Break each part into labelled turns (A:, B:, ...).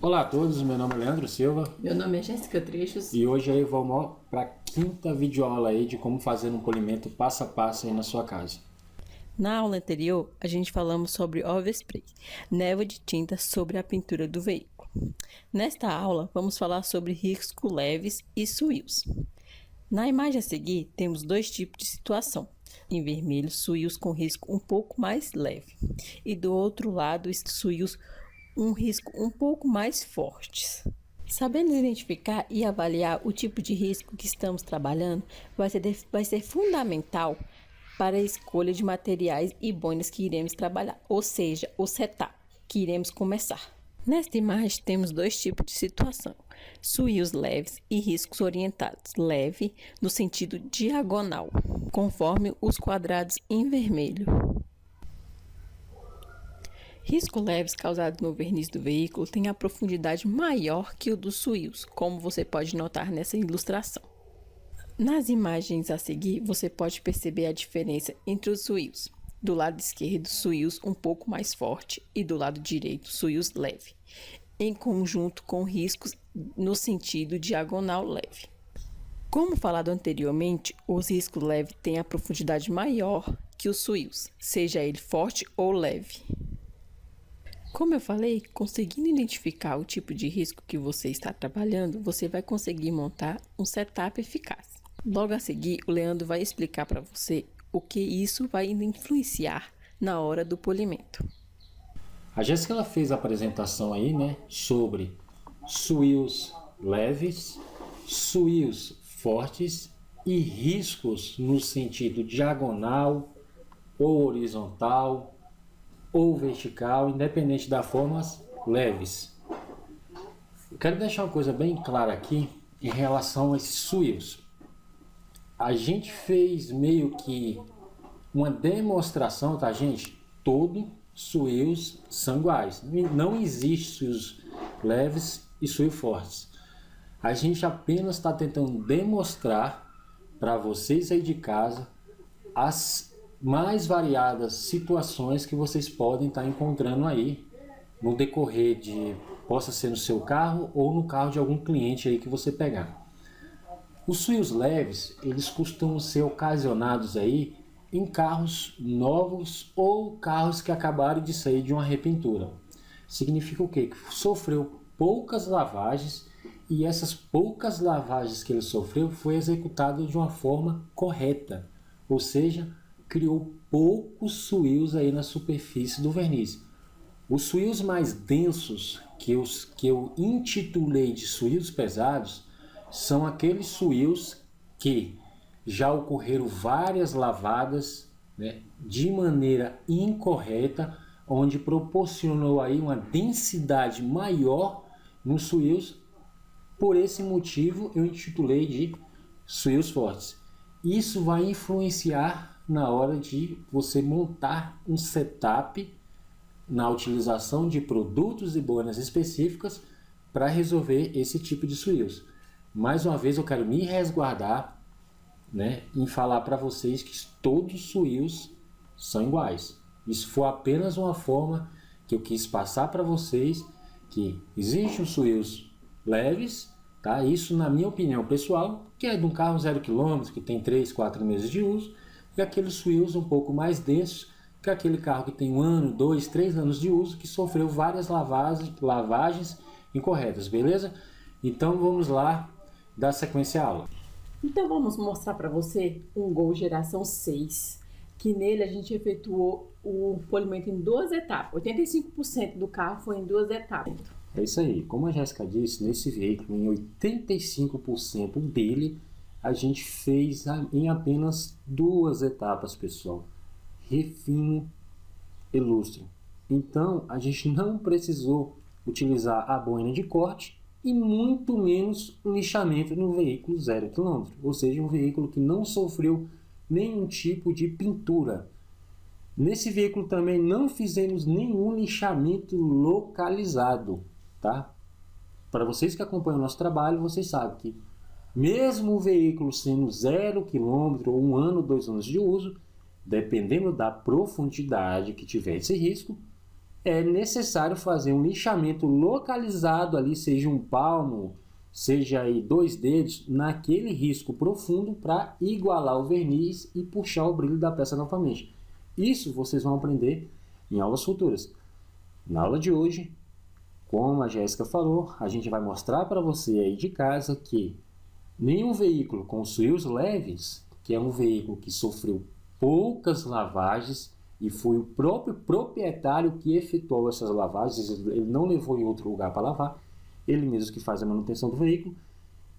A: Olá a todos, meu nome é Leandro Silva.
B: Meu nome é Jéssica Trechos.
A: E hoje aí vamos para a quinta videoaula aí de como fazer um polimento passo a passo aí na sua casa.
B: Na aula anterior, a gente falamos sobre overspray, névoa de tinta sobre a pintura do veículo. Nesta aula, vamos falar sobre riscos leves e suíos. Na imagem a seguir, temos dois tipos de situação. Em vermelho, suíos com risco um pouco mais leve. E do outro lado, suíos um risco um pouco mais fortes. Sabendo identificar e avaliar o tipo de risco que estamos trabalhando vai ser fundamental para a escolha de materiais e boinas que iremos trabalhar, ou seja, o setup que iremos começar. Nesta imagem temos dois tipos de situação, suíos leves e riscos orientados, leve no sentido diagonal, conforme os quadrados em vermelho. Riscos leves causados no verniz do veículo têm a profundidade maior que o dos suíos, como você pode notar nessa ilustração. Nas imagens a seguir, você pode perceber a diferença entre os suíos. Do lado esquerdo, suíos um pouco mais forte e do lado direito, suíos leve, em conjunto com riscos no sentido diagonal leve. Como falado anteriormente, os riscos leves têm a profundidade maior que os suíos, seja ele forte ou leve. Como eu falei, conseguindo identificar o tipo de risco que você está trabalhando, você vai conseguir montar um setup eficaz. Logo a seguir, o Leandro vai explicar para você o que isso vai influenciar na hora do polimento.
A: A Jéssica ela fez a apresentação aí, sobre suíos leves, suíos fortes e riscos no sentido diagonal ou horizontal ou vertical, independente das formas, leves. Eu quero deixar uma coisa bem clara aqui em relação a esses suíos. A gente fez meio que uma demonstração, tá, gente? Todos suíos são iguais. Não existe suíos leves e suíos fortes. A gente apenas está tentando demonstrar para vocês aí de casa as mais variadas situações que vocês podem estar encontrando aí no decorrer de, possa ser no seu carro ou no carro de algum cliente aí que você pegar. Os suíos leves, eles costumam ser ocasionados aí em carros novos ou carros que acabaram de sair de uma repintura. Significa o quê? Que sofreu poucas lavagens e essas poucas lavagens que ele sofreu foi executado de uma forma correta, ou seja, criou poucos suíos aí na superfície do verniz. Os suíos mais densos, que eu intitulei de suíos pesados, são aqueles suíos que já ocorreram várias lavadas, de maneira incorreta, onde proporcionou aí uma densidade maior nos suíos. Por esse motivo eu intitulei de suíos fortes. Isso vai influenciar na hora de você montar um setup na utilização de produtos e boinas específicas para resolver esse tipo de suíos. Mais uma vez eu quero me resguardar, em falar para vocês que todos os suíos são iguais. Isso foi apenas uma forma que eu quis passar para vocês que existem os suíos leves, tá? Isso na minha opinião pessoal, que é de um carro 0 km, que tem 3, 4 meses de uso, e aqueles suíos um pouco mais densos, que é aquele carro que tem 1 ano, 2, 3 anos de uso, que sofreu várias lavagens incorretas, beleza? Então vamos lá dar sequência à aula.
B: Então vamos mostrar para você um Gol geração 6, que nele a gente efetuou o polimento em 2 etapas. 85% do carro foi em 2 etapas.
A: É isso aí, como a Jéssica disse, nesse veículo, em 85% dele, a gente fez em apenas 2 etapas, pessoal. Refino e lustre. Então, a gente não precisou utilizar a boina de corte e muito menos um lixamento no veículo 0 km. Ou seja, um veículo que não sofreu nenhum tipo de pintura. Nesse veículo também não fizemos nenhum lixamento localizado, tá? Para vocês que acompanham o nosso trabalho, vocês sabem que mesmo o veículo sendo 0 km ou 1 ano, 2 anos de uso, dependendo da profundidade que tiver esse risco, é necessário fazer um lixamento localizado ali, seja um palmo, seja aí 2 dedos, naquele risco profundo para igualar o verniz e puxar o brilho da peça novamente. Isso vocês vão aprender em aulas futuras. Na aula de hoje, como a Jéssica falou, a gente vai mostrar para você aí de casa que nenhum veículo com suíos leves, que é um veículo que sofreu poucas lavagens e foi o próprio proprietário que efetuou essas lavagens, ele não levou em outro lugar para lavar, ele mesmo que faz a manutenção do veículo,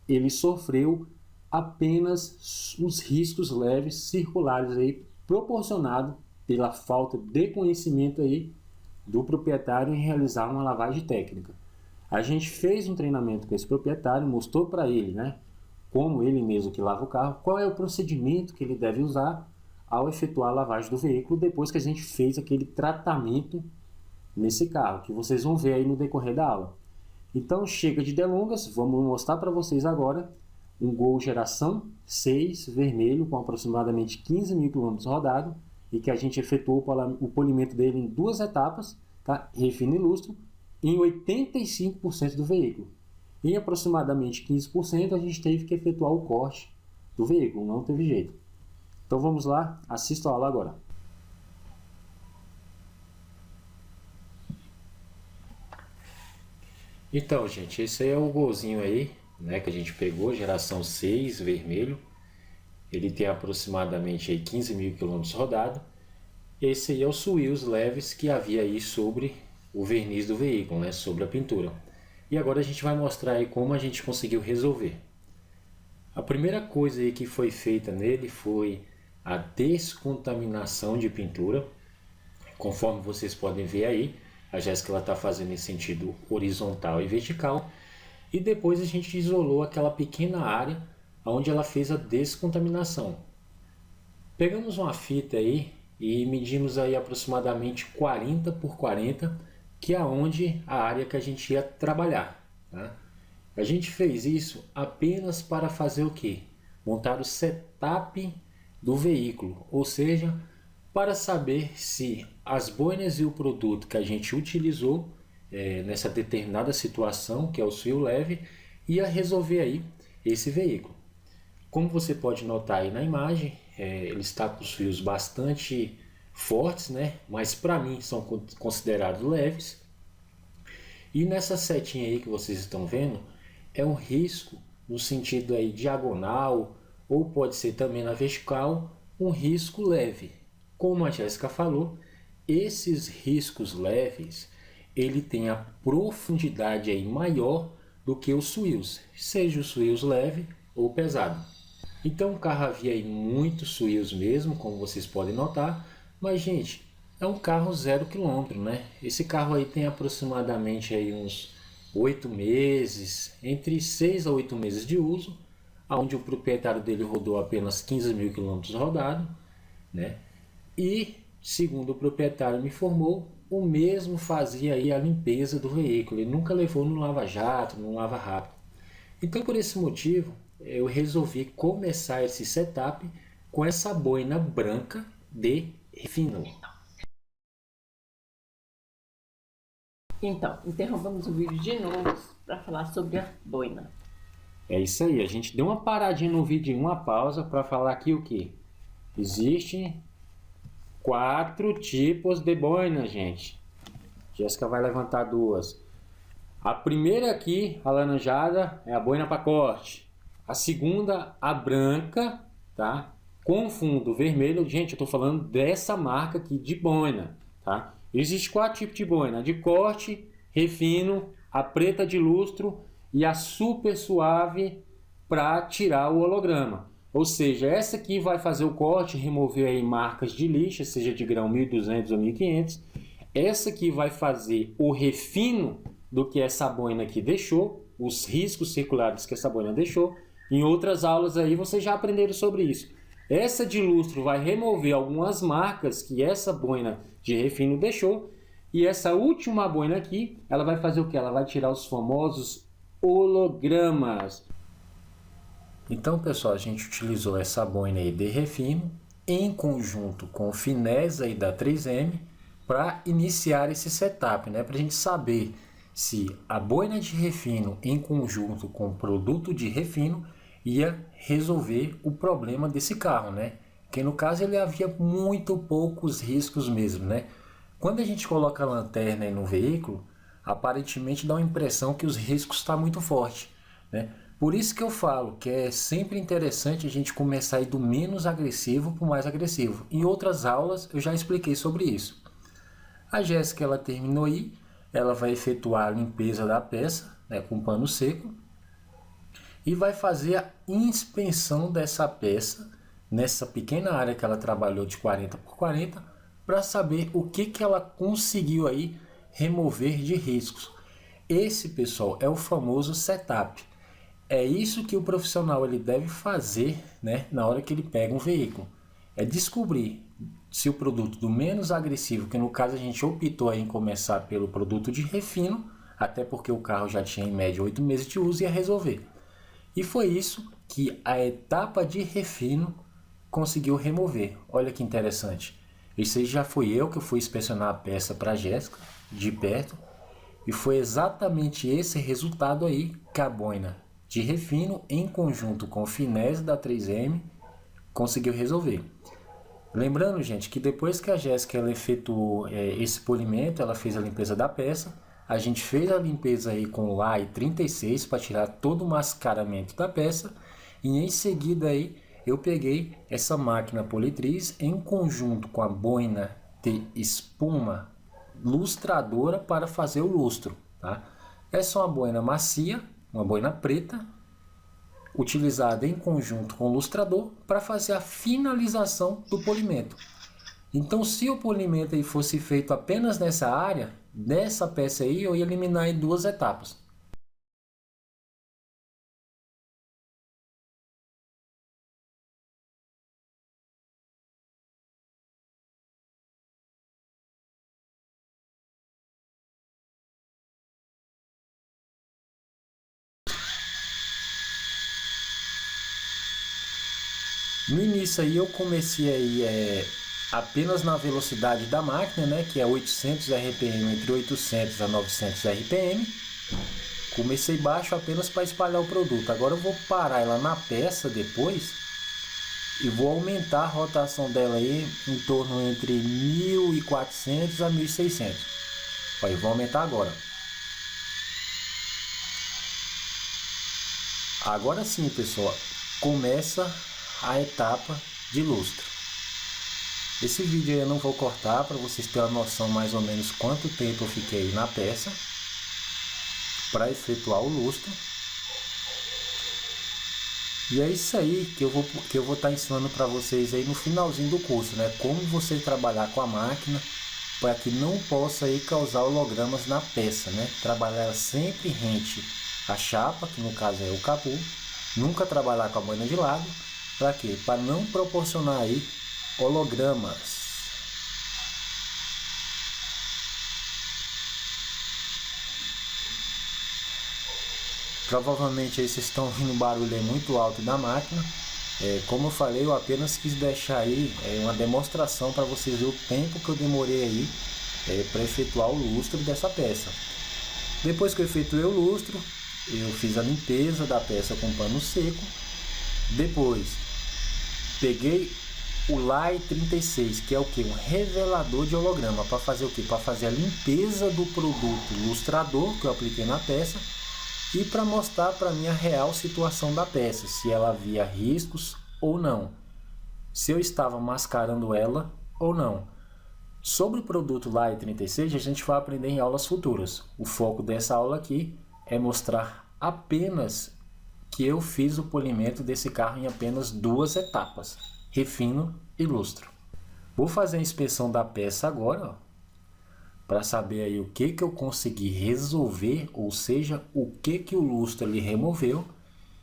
A: ele sofreu apenas os riscos leves circulares aí, proporcionado pela falta de conhecimento aí do proprietário em realizar uma lavagem técnica. A gente fez um treinamento com esse proprietário, mostrou para ele, né, como ele mesmo que lava o carro, qual é o procedimento que ele deve usar ao efetuar a lavagem do veículo depois que a gente fez aquele tratamento nesse carro, que vocês vão ver aí no decorrer da aula. Então chega de delongas, vamos mostrar para vocês agora um Gol geração 6 vermelho com aproximadamente 15 mil km rodados e que a gente efetuou o polimento dele em 2 etapas, tá? Refino e lustro, em 85% do veículo. Em aproximadamente 15% a gente teve que efetuar o corte do veículo, não teve jeito. Então vamos lá, assista a aula agora. Então, gente, esse aí é o golzinho aí, né, que a gente pegou, geração 6, vermelho. Ele tem aproximadamente aí 15 mil km rodados. Esse aí é o suíos leves que havia aí sobre o verniz do veículo, né, sobre a pintura. E agora a gente vai mostrar aí como a gente conseguiu resolver. A primeira coisa aí que foi feita nele foi a descontaminação de pintura. Conforme vocês podem ver aí, a Jéssica está fazendo em sentido horizontal e vertical. E depois a gente isolou aquela pequena área onde ela fez a descontaminação. Pegamos uma fita aí e medimos aí aproximadamente 40 por 40, que é onde a área que a gente ia trabalhar, tá? A gente fez isso apenas para fazer o quê? Montar o setup do veículo, ou seja, para saber se as boinas e o produto que a gente utilizou nessa determinada situação, que é o suío leve, ia resolver aí esse veículo. Como você pode notar aí na imagem, ele está com os fios bastante fortes, né? Mas para mim são considerados leves. E nessa setinha aí que vocês estão vendo, é um risco no sentido aí diagonal, ou pode ser também na vertical, um risco leve. Como a Jéssica falou, esses riscos leves, ele tem a profundidade aí maior do que os suíos, seja o suíos leve ou pesado. Então o carro havia aí muitos suíos mesmo, como vocês podem notar, mas gente, é um carro 0 km, né? Esse carro aí tem aproximadamente aí uns 8 meses, entre 6 a 8 meses de uso, onde o proprietário dele rodou apenas 15 mil km rodados, né? E, segundo o proprietário me informou, o mesmo fazia aí a limpeza do veículo, ele nunca levou no lava-jato, no lava-rápido. Então, por esse motivo, eu resolvi começar esse setup com essa boina branca de refino.
B: Então, interrompamos o vídeo de novo para falar sobre a boina.
A: É isso aí, a gente deu uma paradinha no vídeo, uma pausa para falar aqui o que? Existem 4 tipos de boina, gente. Jéssica vai levantar 2. A primeira aqui, a laranjada, é a boina para corte. A segunda, a branca, tá? Com fundo vermelho. Gente, eu estou falando dessa marca aqui de boina, tá? Existem 4 tipos de boina: de corte, refino, a preta de lustro e a super suave para tirar o holograma. Ou seja, essa aqui vai fazer o corte, remover aí marcas de lixa, seja de grão 1200 ou 1500. Essa aqui vai fazer o refino do que essa boina aqui deixou, os riscos circulares que essa boina deixou. Em outras aulas aí vocês já aprenderam sobre isso. Essa de lustro vai remover algumas marcas que essa boina de refino deixou. E essa última boina aqui, ela vai fazer o que? Ela vai tirar os famosos hologramas. Então, pessoal, a gente utilizou essa boina aí de refino em conjunto com o finés aí da 3M para iniciar esse setup, né? Para a gente saber se a boina de refino em conjunto com o produto de refino ia resolver o problema desse carro, né? Que no caso ele havia muito poucos riscos mesmo, né? Quando a gente coloca a lanterna aí no veículo, aparentemente dá uma impressão que os riscos estão muito fortes, né? Por isso que eu falo que é sempre interessante a gente começar aí do menos agressivo para o mais agressivo. Em outras aulas eu já expliquei sobre isso. A Jéssica, ela terminou aí, ela vai efetuar a limpeza da peça, né, com pano seco, e vai fazer a inspeção dessa peça nessa pequena área que ela trabalhou de 40 por 40, para saber o que ela conseguiu aí remover de riscos. Esse, pessoal, é o famoso setup. É isso que o profissional ele deve fazer, né, na hora que ele pega um veículo. É descobrir se o produto do menos agressivo, que no caso a gente optou em começar pelo produto de refino, até porque o carro já tinha em média 8 meses de uso, ia resolver. E foi isso que a etapa de refino conseguiu remover. Olha que interessante. Isso aí já fui eu que fui inspecionar a peça para a Jéssica, de perto, e foi exatamente esse resultado aí que a boina de refino, em conjunto com o finés da 3M, conseguiu resolver. Lembrando, gente, que depois que a Jéssica ela efetuou esse polimento, ela fez a limpeza da peça, a gente fez a limpeza aí com o LAI 36 para tirar todo o mascaramento da peça, e em seguida aí eu peguei essa máquina politriz em conjunto com a boina de espuma lustradora para fazer o lustro, tá? Essa é uma boina macia, uma boina preta, utilizada em conjunto com o lustrador para fazer a finalização do polimento. Então, se o polimento aí fosse feito apenas nessa área, dessa peça aí, eu ia eliminar em 2 etapas. No início aí eu comecei aí apenas na velocidade da máquina, né, que é 800 RPM, entre 800 a 900 RPM. Comecei baixo apenas para espalhar o produto. Agora eu vou parar ela na peça depois e vou aumentar a rotação dela aí em torno entre 1400 a 1600. Olha, eu vou aumentar agora. Agora sim, pessoal, começa a etapa de lustro. Esse vídeo aí eu não vou cortar para vocês terem uma noção mais ou menos quanto tempo eu fiquei na peça para efetuar o lustro. E é isso aí que eu vou estar ensinando para vocês aí no finalzinho do curso, né? Como você trabalhar com a máquina para que não possa aí causar hologramas na peça, né? Trabalhar sempre rente a chapa, que no caso é o capô, nunca trabalhar com a boina de lado. Para quê? Para não proporcionar aí hologramas. Provavelmente aí vocês estão ouvindo um barulho aí muito alto da máquina. Como eu falei, eu apenas quis deixar aí uma demonstração para vocês verem o tempo que eu demorei aí para efetuar o lustro dessa peça. Depois que eu efetuei o lustro, eu fiz a limpeza da peça com pano seco. Depois peguei o LAI 36, que é o que? Um revelador de holograma, para fazer o que? Para fazer a limpeza do produto lustrador que eu apliquei na peça e para mostrar para mim a real situação da peça, se ela havia riscos ou não, se eu estava mascarando ela ou não. Sobre o produto LAI 36 a gente vai aprender em aulas futuras. O foco dessa aula aqui é mostrar apenas que eu fiz o polimento desse carro em apenas 2 etapas, refino e lustro. Vou fazer a inspeção da peça agora, para saber aí o que eu consegui resolver, ou seja, o que o lustro ele removeu,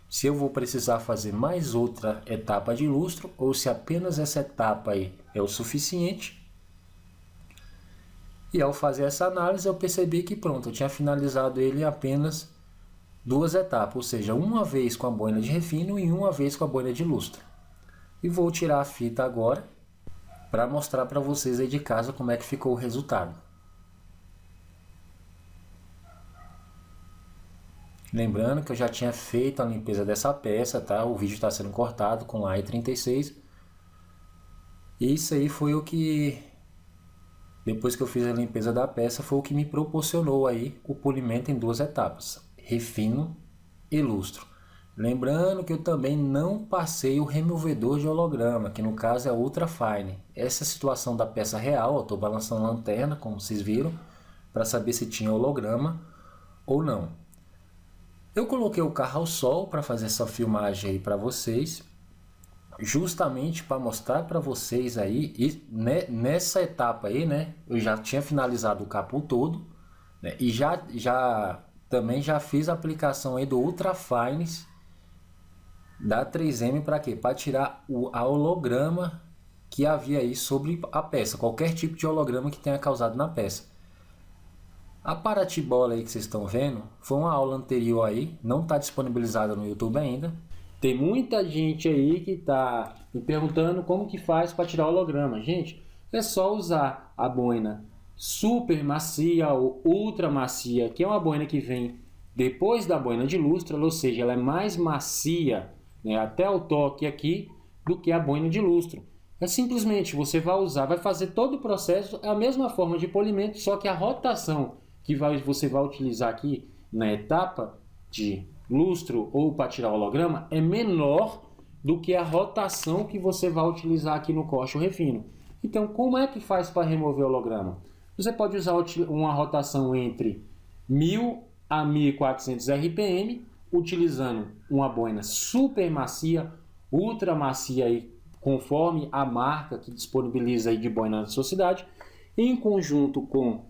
A: se eu vou precisar fazer mais outra etapa de lustro, ou se apenas essa etapa aí é o suficiente. E ao fazer essa análise eu percebi que pronto, eu tinha finalizado ele em apenas 2 etapas, ou seja, uma vez com a boina de refino e uma vez com a boina de lustro. E vou tirar a fita agora para mostrar para vocês aí de casa como é que ficou o resultado. Lembrando que eu já tinha feito a limpeza dessa peça, tá? O vídeo está sendo cortado com AI36. E isso aí foi o que, depois que eu fiz a limpeza da peça, foi o que me proporcionou aí o polimento em 2 etapas, refino e lustro. Lembrando que eu também não passei o removedor de holograma, que no caso é Ultra Fine. Essa situação da peça real, eu estou balançando a lanterna, como vocês viram, para saber se tinha holograma ou não. Eu coloquei o carro ao sol para fazer essa filmagem aí para vocês, justamente para mostrar para vocês aí, e nessa etapa aí, né, eu já tinha finalizado o capô todo, né, e também já fiz a aplicação aí do Ultra Fines da 3M para quê? Para tirar a holograma que havia aí sobre a peça, qualquer tipo de holograma que tenha causado na peça. A Paratibola aí que vocês estão vendo foi uma aula anterior aí, não está disponibilizada no YouTube ainda. Tem muita gente aí que está me perguntando como que faz para tirar holograma. Gente, é só usar a boina super macia ou ultra macia, que é uma boina que vem depois da boina de lustro, ou seja, ela é mais macia, né, até o toque aqui, do que a boina de lustro. É simplesmente você vai usar, vai fazer todo o processo, a mesma forma de polimento, só que a rotação que você vai utilizar aqui na etapa de lustro ou para tirar holograma é menor do que a rotação que você vai utilizar aqui no corte ou refino. Então, como é que faz para remover holograma? Você pode usar uma rotação entre 1000 a 1400 RPM, utilizando uma boina super macia, ultra macia, aí, conforme a marca que disponibiliza aí de boina na sua cidade, em conjunto com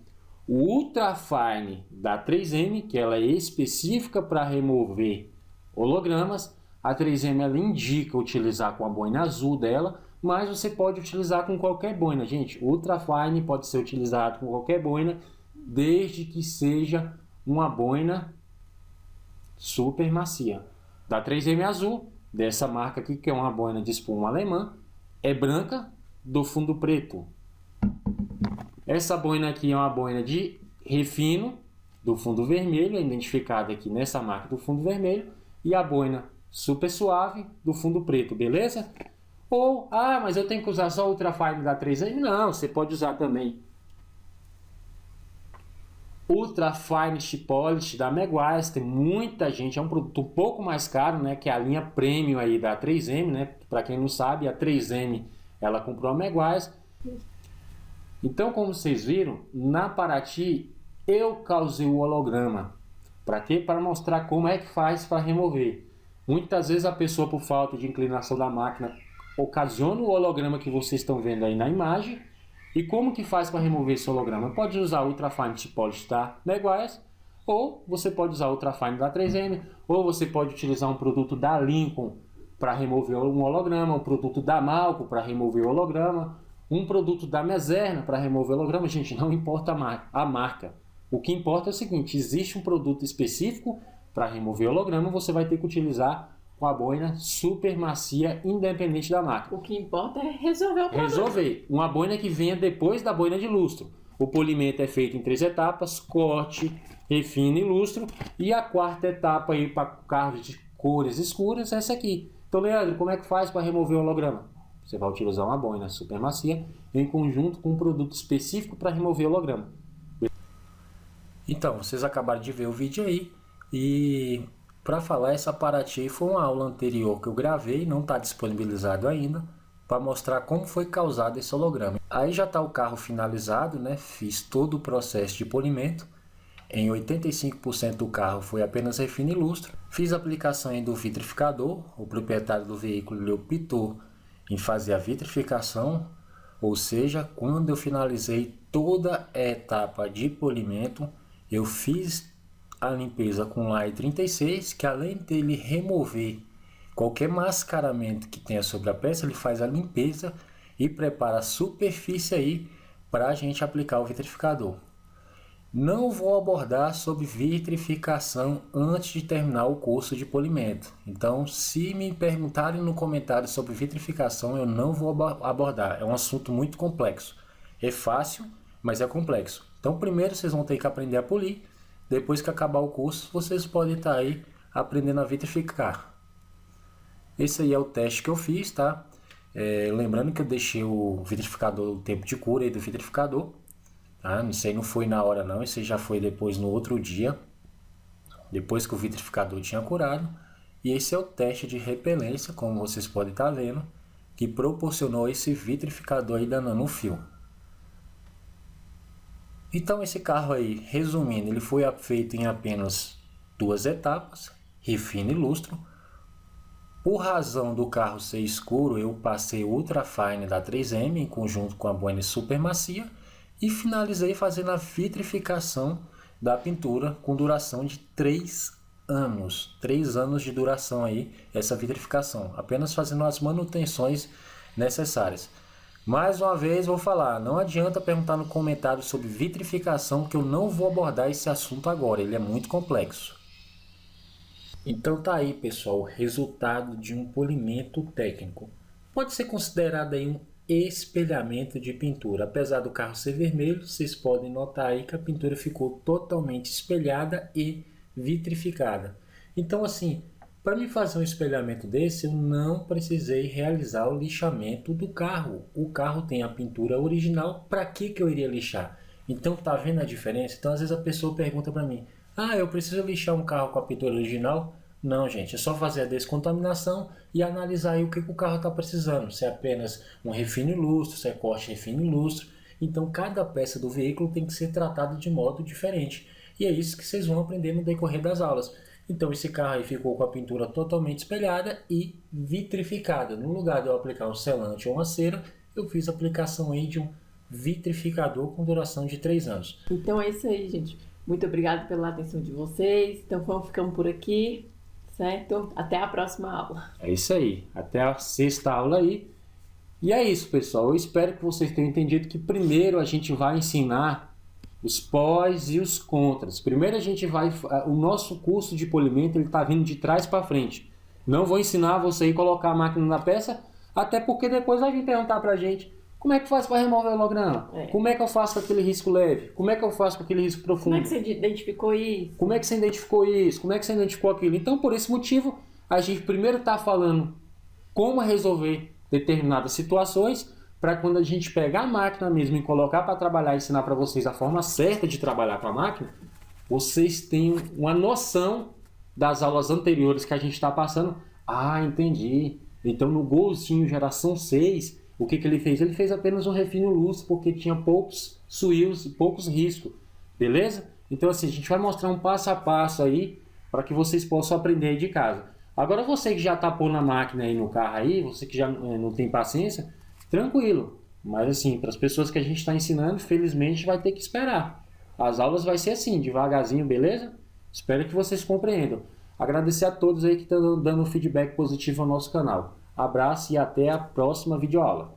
A: o Ultra Fine da 3M, que ela é específica para remover hologramas. A 3M ela indica utilizar com a boina azul dela, mas você pode utilizar com qualquer boina, gente. O Ultra Fine pode ser utilizado com qualquer boina, desde que seja uma boina super macia. Da 3M azul, dessa marca aqui, que é uma boina de espuma alemã, é branca, do fundo preto. Essa boina aqui é uma boina de refino do fundo vermelho, é identificada aqui nessa marca do fundo vermelho, e a boina super suave do fundo preto, beleza? Ou, mas eu tenho que usar só o Ultra Fine da 3M? Não, você pode usar também Ultra Fine Chip Polish da Meguiar's. Tem muita gente, é um produto um pouco mais caro, né, que é a linha Premium aí da 3M, né? Para quem não sabe, a 3M ela comprou a Meguiar's. Então, como vocês viram, na Paraty eu causei o holograma. Para quê? Para mostrar como é que faz para remover. Muitas vezes a pessoa, por falta de inclinação da máquina, ocasiona o holograma que vocês estão vendo aí na imagem. E como que faz para remover esse holograma? Pode usar o Ultra Fine Chip Polish da Meguiar's, ou você pode usar o Ultra Fine da 3M, ou você pode utilizar um produto da Lincoln para remover um holograma, um produto da Malco para remover o holograma, um produto da Meserna para remover holograma. Gente, não importa a marca. O que importa é o seguinte, existe um produto específico para remover holograma, você vai ter que utilizar com a boina super macia, independente da marca.
B: O que importa é resolver o problema.
A: Resolver. Uma boina que venha depois da boina de lustro. O polimento é feito em 3 etapas, corte, refino e lustro. E a 4ª etapa aí para carros de cores escuras é essa aqui. Então, Leandro, como é que faz para remover o holograma? Você vai utilizar uma boina super macia em conjunto com um produto específico para remover o holograma. Então, vocês acabaram de ver o vídeo aí. E para falar, essa Paraty foi uma aula anterior que eu gravei, não está disponibilizado ainda, para mostrar como foi causado esse holograma. Aí já está o carro finalizado, né? Fiz todo o processo de polimento. Em 85% do carro foi apenas refino e lustro. Fiz a aplicação aí do vitrificador. O proprietário do veículo ele optou em fazer a vitrificação, ou seja, quando eu finalizei toda a etapa de polimento, eu fiz a limpeza com AI 36, que além dele remover qualquer mascaramento que tenha sobre a peça, ele faz a limpeza e prepara a superfície aí para a gente aplicar o vitrificador. Não vou abordar sobre vitrificação antes de terminar o curso de polimento. Então, se me perguntarem no comentário sobre vitrificação, eu não vou abordar. É um assunto muito complexo. É fácil, mas é complexo. Então, primeiro vocês vão ter que aprender a polir. Depois que acabar o curso, vocês podem estar aí aprendendo a vitrificar. Esse aí é o teste que eu fiz, tá? Lembrando que eu deixei o vitrificador, o tempo de cura aí do vitrificador. Tá? Isso aí não foi na hora não, isso aí já foi depois no outro dia, depois que o vitrificador tinha curado. E esse é o teste de repelência, como vocês podem estar vendo, que proporcionou esse vitrificador aí danando o fio. Então esse carro aí, resumindo, ele foi feito em apenas 2 etapas, refino e lustro. Por razão do carro ser escuro, eu passei Ultra Fine da 3M em conjunto com a Bohene Super Macia e finalizei fazendo a vitrificação da pintura com duração de 3 anos. 3 anos de duração aí, essa vitrificação, apenas fazendo as manutenções necessárias. Mais uma vez vou falar, não adianta perguntar no comentário sobre vitrificação, que eu não vou abordar esse assunto agora, ele é muito complexo. Então tá aí, pessoal, o resultado de um polimento técnico. Pode ser considerado aí um espelhamento de pintura. Apesar do carro ser vermelho, vocês podem notar aí que a pintura ficou totalmente espelhada e vitrificada. Então assim, para me fazer um espelhamento desse, eu não precisei realizar o lixamento do carro. O carro tem a pintura original, para que eu iria lixar? Então tá vendo a diferença? Então às vezes a pessoa pergunta para mim, eu preciso lixar um carro com a pintura original? Não, gente, é só fazer a descontaminação e analisar aí o que o carro está precisando. Se é apenas um refino e lustro, se é corte, refino e lustro. Então, cada peça do veículo tem que ser tratada de modo diferente. E é isso que vocês vão aprender no decorrer das aulas. Então, esse carro aí ficou com a pintura totalmente espelhada e vitrificada. No lugar de eu aplicar um selante ou uma cera, eu fiz a aplicação aí de um vitrificador com duração de 3 anos.
B: Então é isso aí, gente. Muito obrigada pela atenção de vocês. Então vamos ficando por aqui, certo? Até a próxima aula.
A: É isso aí. Até a 6ª aula aí. E é isso, pessoal. Eu espero que vocês tenham entendido que primeiro a gente vai ensinar os pós e os contras. Primeiro a gente vai... O nosso curso de polimento está vindo de trás para frente. Não vou ensinar você a colocar a máquina na peça, até porque depois vai vir perguntar para a gente como é que faz para remover o logrão? Como é que eu faço com aquele risco leve? Como é que eu faço com aquele risco profundo?
B: Como é que você identificou isso?
A: Como é que você identificou isso? Como é que você identificou aquilo? Então, por esse motivo, a gente primeiro está falando como resolver determinadas situações, para quando a gente pegar a máquina mesmo e colocar para trabalhar e ensinar para vocês a forma certa de trabalhar com a máquina, vocês tenham uma noção das aulas anteriores que a gente está passando. Entendi. Então, no Golzinho geração 6... o que ele fez? Ele fez apenas um refino lustro, porque tinha poucos suíos e poucos riscos, beleza? Então assim, a gente vai mostrar um passo a passo aí, para que vocês possam aprender aí de casa. Agora você que já está pondo a máquina aí no carro aí, você que já não tem paciência, tranquilo. Mas assim, para as pessoas que a gente está ensinando, felizmente vai ter que esperar. As aulas vai ser assim, devagarzinho, beleza? Espero que vocês compreendam. Agradecer a todos aí que estão dando feedback positivo ao nosso canal. Abraço e até a próxima videoaula.